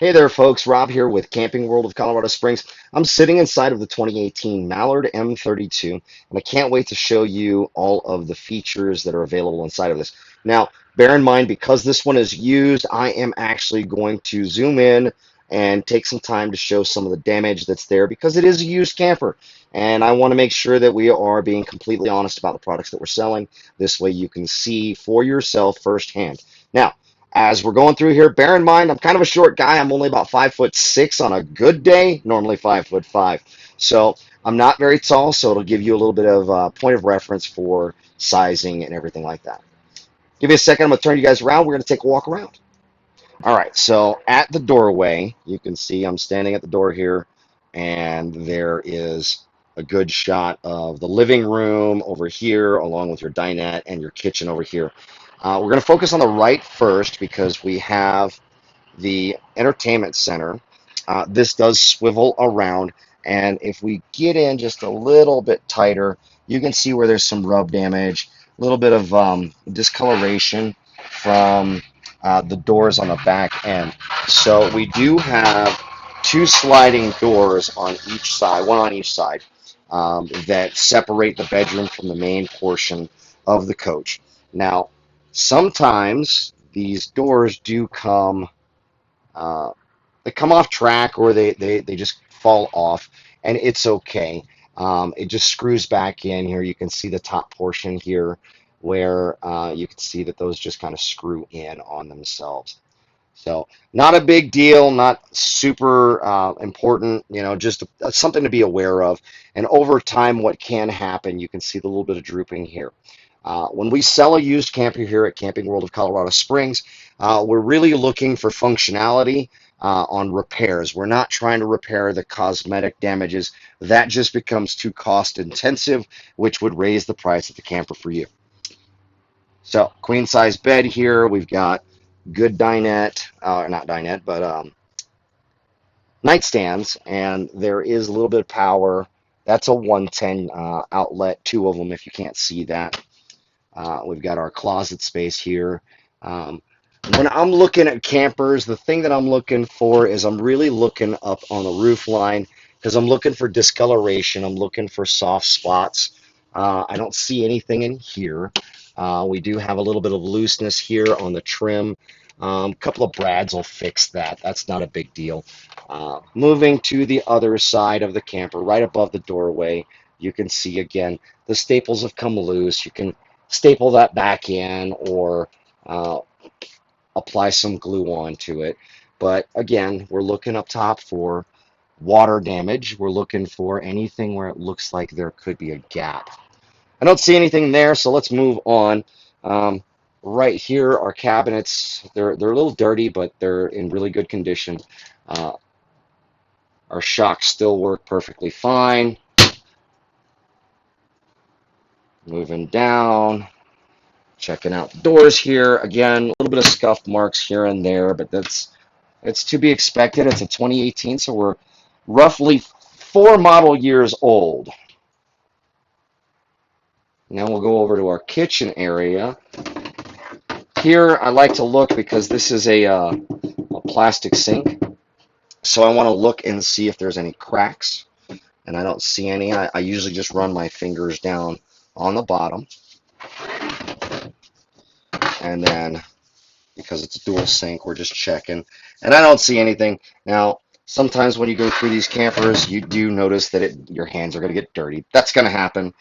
Hey there, folks. Rob here with Camping World of Colorado Springs. I'm sitting inside of the 2018 Mallard M32, and I can't wait to show you all of the features that are available inside of this. Now, bear in mind, because this one is used, I am actually going to zoom in and take some time to show some of the damage that's there because it is a used camper. And I want to make sure that we are being completely honest about the products that we're selling. This way you can see for yourself firsthand. Now, as we're going through here, bear in mind I'm kind of a short guy. I'm only about 5'6" on a good day, normally 5'5". So I'm not very tall, so it'll give you a little bit of a point of reference for sizing and everything like that. Give me a second. I'm going to turn you guys around. We're going to take a walk around. All right, so at the doorway, you can see I'm standing at the door here, and there is a good shot of the living room over here, along with your dinette and your kitchen over here. We're going to focus on the right first because we have the entertainment center. This does swivel around, and if we get in just a little bit tighter, you can see where there's some rub damage, a little bit of discoloration from the doors on the back end. So we do have two sliding doors on each side, one on each side, that separate the bedroom from the main portion of the coach. Now, sometimes these doors do uh, they come off track or they just fall off, and it's okay. It just screws back in here. You can see the top portion here where you can see that those just kind of screw in on themselves. So not a big deal, not super important, just something to be aware of. And over time, what can happen, you can see the little bit of drooping here. When we sell a used camper here at Camping World of Colorado Springs, we're really looking for functionality on repairs. We're not trying to repair the cosmetic damages. That just becomes too cost intensive, which would raise the price of the camper for you. So queen size bed here. We've got good dinette, not dinette, but nightstands, and there is a little bit of power. That's a 110 outlet, two of them if you can't see that. We've got our closet space here. Um, when I'm looking at campers, the thing that I'm looking for is I'm really looking up on the roof line because I'm looking for discoloration. I'm looking for soft spots. I don't see anything in here. We do have a little bit of looseness here on the trim. A couple of brads will fix that. That's not a big deal. Moving to the other side of the camper, right above the doorway, you can see again the staples have come loose. You can staple that back in or apply some glue onto it. But again, we're looking up top for water damage. We're looking for anything where it looks like there could be a gap. I don't see anything there, so let's move on. Um, right here, our cabinets, they're a little dirty, but they're in really good condition. Uh, our shocks still work perfectly fine. Moving down, checking out the doors here. Again, a little bit of scuff marks here and there, but it's to be expected. It's a 2018, so we're roughly 4 model years old. Now we'll go over to our kitchen area. Here, I like to look because this is a plastic sink. So I want to look and see if there's any cracks. And I don't see any. I usually just run my fingers down on the bottom. And then, because it's a dual sink, we're just checking. And I don't see anything. Now, sometimes when you go through these campers, you do notice that your hands are going to get dirty. That's going to happen.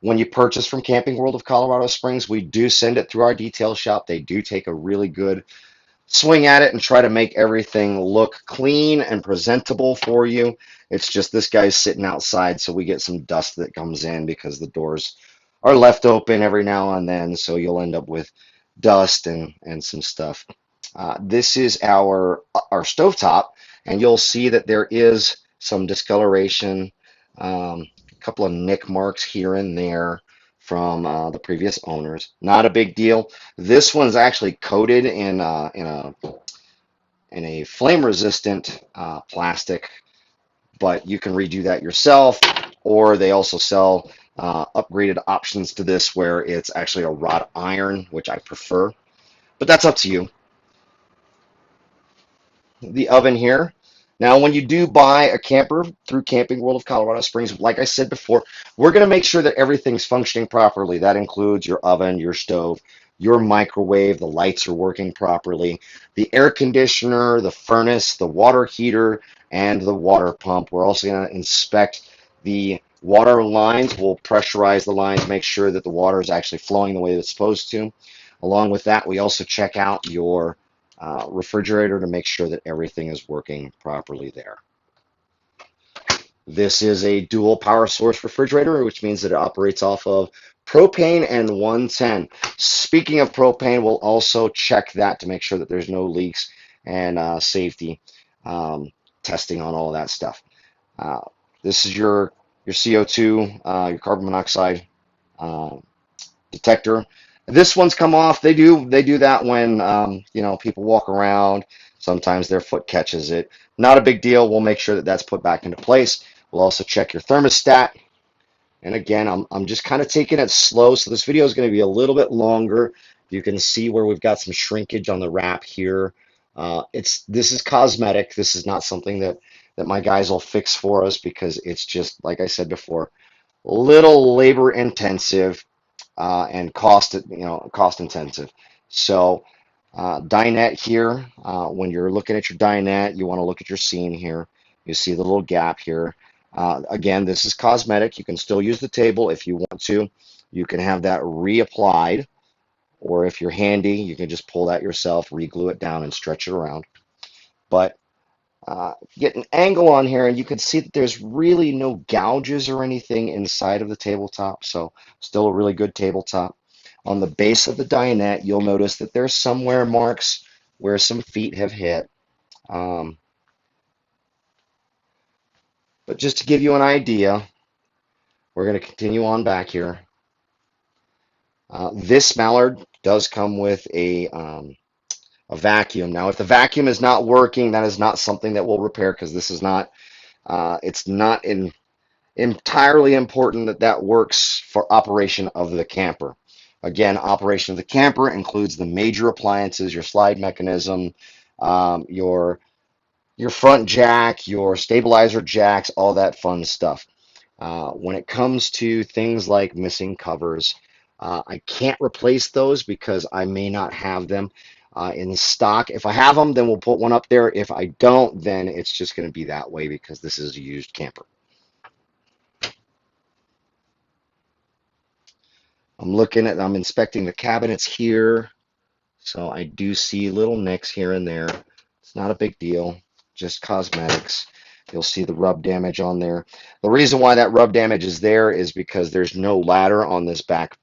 When you purchase from Camping World of Colorado Springs, we do send it through our detail shop. They do take a really good swing at it and try to make everything look clean and presentable for you. It's just this guy's sitting outside, so we get some dust that comes in because the doors are left open every now and then, so you'll end up with dust and some stuff. This is our stovetop, and you'll see that there is some discoloration, a couple of nick marks here and there from the previous owners. Not a big deal. This one's actually coated in a flame resistant plastic, but you can redo that yourself, or they also sell upgraded options to this where it's actually a wrought iron, which I prefer, but that's up to you. the oven here. Now, when you do buy a camper through Camping World of Colorado Springs, like I said before, we're going to make sure that everything's functioning properly. That includes your oven, your stove, your microwave, the lights are working properly, the air conditioner, the furnace, the water heater, and the water pump. We're also going to inspect the water lines. We'll pressurize the lines, make sure that the water is actually flowing the way it's supposed to. Along with that, we also check out your refrigerator to make sure that everything is working properly there. This is a dual power source refrigerator, which means that it operates off of propane and 110. Speaking of propane, we'll also check that to make sure that there's no leaks and safety testing on all of that stuff. Uh, this is your CO2, your carbon monoxide uh, detector. This one's come off. They do that when people walk around. Sometimes their foot catches it. Not a big deal. We'll make sure that that's put back into place. We'll also check your thermostat. And again, I'm just kind of taking it slow. So this video is going to be a little bit longer. You can see where we've got some shrinkage on the wrap here. This is cosmetic. This is not something that my guys will fix for us because it's just, like I said before, a little labor intensive and cost intensive. So dinette here, when you're looking at your dinette, you want to look at your seam here. You see the little gap here. Again, this is cosmetic. You can still use the table if you want to. You can have that reapplied, or if you're handy, you can just pull that yourself, re-glue it down, and stretch it around. But get an angle on here, and you can see that there's really no gouges or anything inside of the tabletop, so still a really good tabletop. On the base of the dinette, you'll notice that there's some wear marks where some feet have hit. Um, but just to give you an idea, we're going to continue on back here. This mallard does come with a vacuum. Now, if the vacuum is not working, that is not something that we'll repair because this is not, it's not entirely important that that works for operation of the camper. Again, operation of the camper includes the major appliances, your slide mechanism, your front jack, your stabilizer jacks, all that fun stuff. When it comes to things like missing covers, I can't replace those because I may not have them in stock. If I have them, then we'll put one up there. If I don't, then it's just going to be that way because this is a used camper. I'm inspecting the cabinets here. So I do see little nicks here and there. It's not a big deal, just cosmetics. You'll see the rub damage on there. The reason why that rub damage is there is because there's no ladder on this back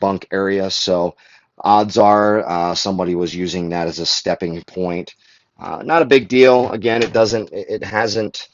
bunk area. So odds are somebody was using that as a stepping point. Not a big deal. Again, it hasn't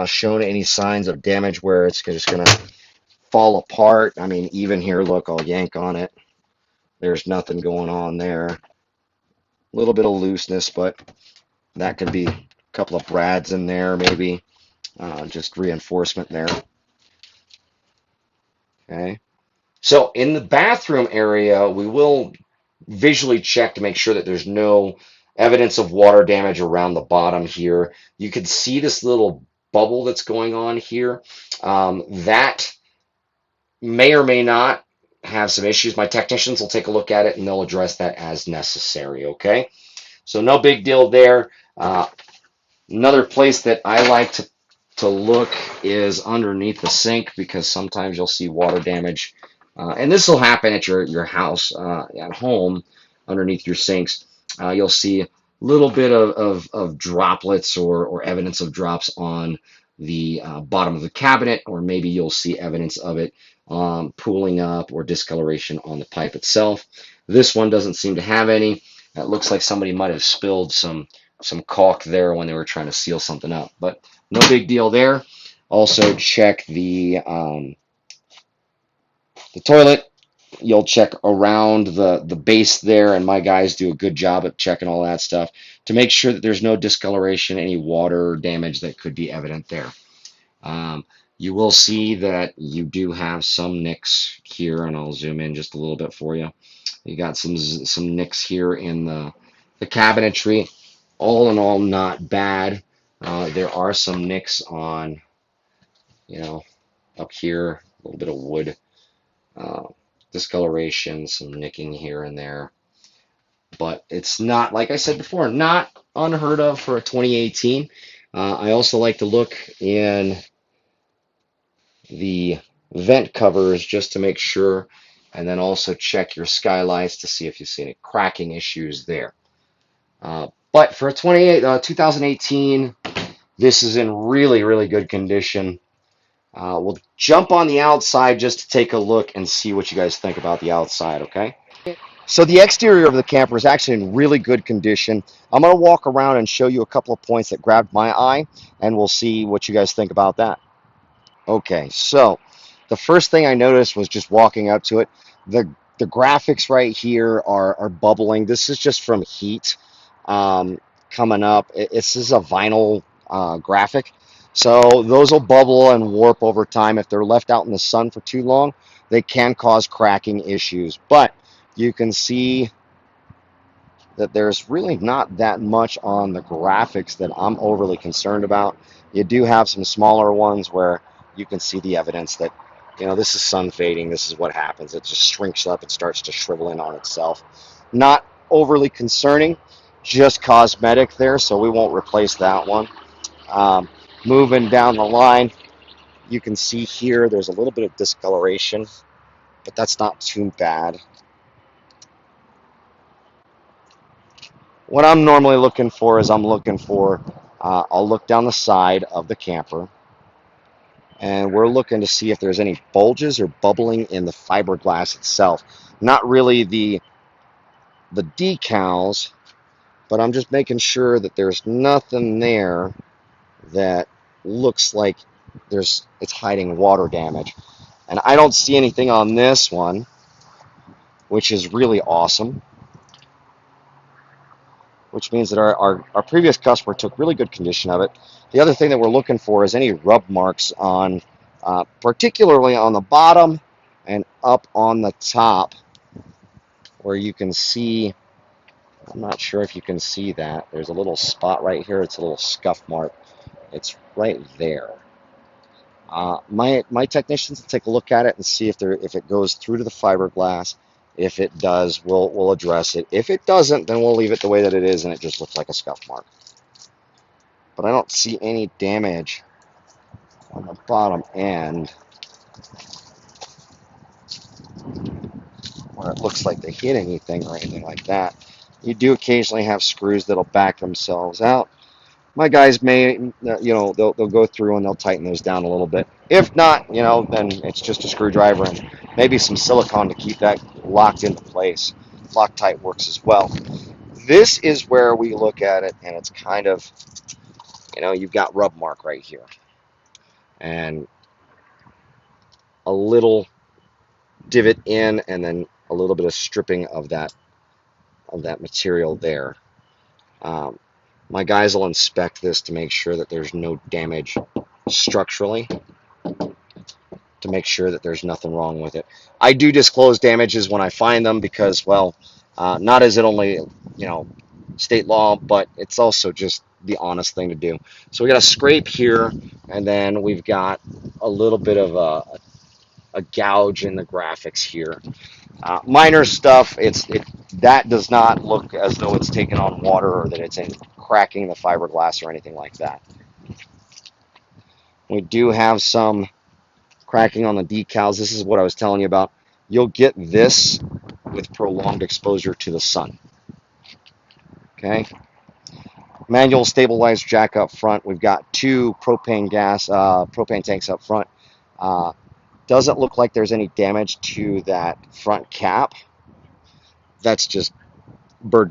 shown any signs of damage where it's just going to fall apart. I mean, even here, look, I'll yank on it. There's nothing going on there. A little bit of looseness, but that could be a couple of brads in there, maybe just reinforcement there. Okay. So in the bathroom area, we will visually check to make sure that there's no evidence of water damage around the bottom here. You can see this little bubble that's going on here. That may or may not have some issues. My technicians will take a look at it and they'll address that as necessary, okay? So no big deal there. Another place that I like to look is underneath the sink because sometimes you'll see water damage. And this will happen at your house, at home, underneath your sinks. You'll see a little bit of droplets or evidence of drops on the bottom of the cabinet, or maybe you'll see evidence of it pooling up or discoloration on the pipe itself. This one doesn't seem to have any. It looks like somebody might have spilled some caulk there when they were trying to seal something up, but no big deal there. Also check the toilet. You'll check around the base there, and my guys do a good job at checking all that stuff to make sure that there's no discoloration, any water damage that could be evident there. You will see that you do have some nicks here, and I'll zoom in just a little bit for you. You got some nicks here in the cabinetry. All in all, not bad. There are some nicks on, you know, up here, a little bit of wood uh, discoloration, some nicking here and there. But it's not, like I said before, not unheard of for a 2018. I also like to look in the vent covers just to make sure, and then also check your skylights to see if you see any cracking issues there. But for a 2018, this is in really, really good condition. We'll jump on the outside just to take a look and see what you guys think about the outside, okay? So the exterior of the camper is actually in really good condition. I'm going to walk around and show you a couple of points that grabbed my eye, and we'll see what you guys think about that. Okay, so the first thing I noticed was just walking up to it. The the graphics right here are bubbling. This is just from heat um, coming up. This is a vinyl graphic, so those will bubble and warp over time. If they're left out in the sun for too long, they can cause cracking issues. But you can see that there's really not that much on the graphics that I'm overly concerned about. You do have some smaller ones where you can see the evidence that, this is sun fading. This is what happens. It just shrinks up. It starts to shrivel in on itself. Not overly concerning, just cosmetic there, so we won't replace that one. Um, Moving down the line, you can see here there's a little bit of discoloration, but that's not too bad. What I'm normally looking for is I'll look down the side of the camper, and we're looking to see if there's any bulges or bubbling in the fiberglass itself. Not really the decals, but I'm just making sure that there's nothing there that looks like it's hiding water damage. And I don't see anything on this one, which is really awesome, which means that our previous customer took really good condition of it. The other thing that we're looking for is any rub marks on, particularly on the bottom and up on the top, where you can see, I'm not sure if you can see that. There's a little spot right here. It's a little scuff mark. It's right there. My technicians will take a look at it and see if it goes through to the fiberglass. If it does, we'll address it. If it doesn't, then we'll leave it the way that it is, and it just looks like a scuff mark. But I don't see any damage on the bottom end where it looks like they hit anything or anything like that. You do occasionally have screws that'll back themselves out. My guys may, they'll go through and they'll tighten those down a little bit. If not, then it's just a screwdriver and maybe some silicone to keep that locked into place. Loctite works as well. This is where we look at it, and it's kind of, you've got rub mark right here, and a little divot in, and then a little bit of stripping of that material there. My guys will inspect this to make sure that there's no damage structurally, to make sure that there's nothing wrong with it. I do disclose damages when I find them because, well, not is it only, state law, but it's also just the honest thing to do. So we got a scrape here, and then we've got a little bit of a gouge in the graphics here. Minor stuff. That does not look as though it's taken on water or that it's cracking the fiberglass or anything like that. We do have some cracking on the decals. This is what I was telling you about. You'll get this with prolonged exposure to the sun. Okay. Manual stabilized jack up front. We've got two propane tanks up front. Doesn't look like there's any damage to that front cap. That's just bird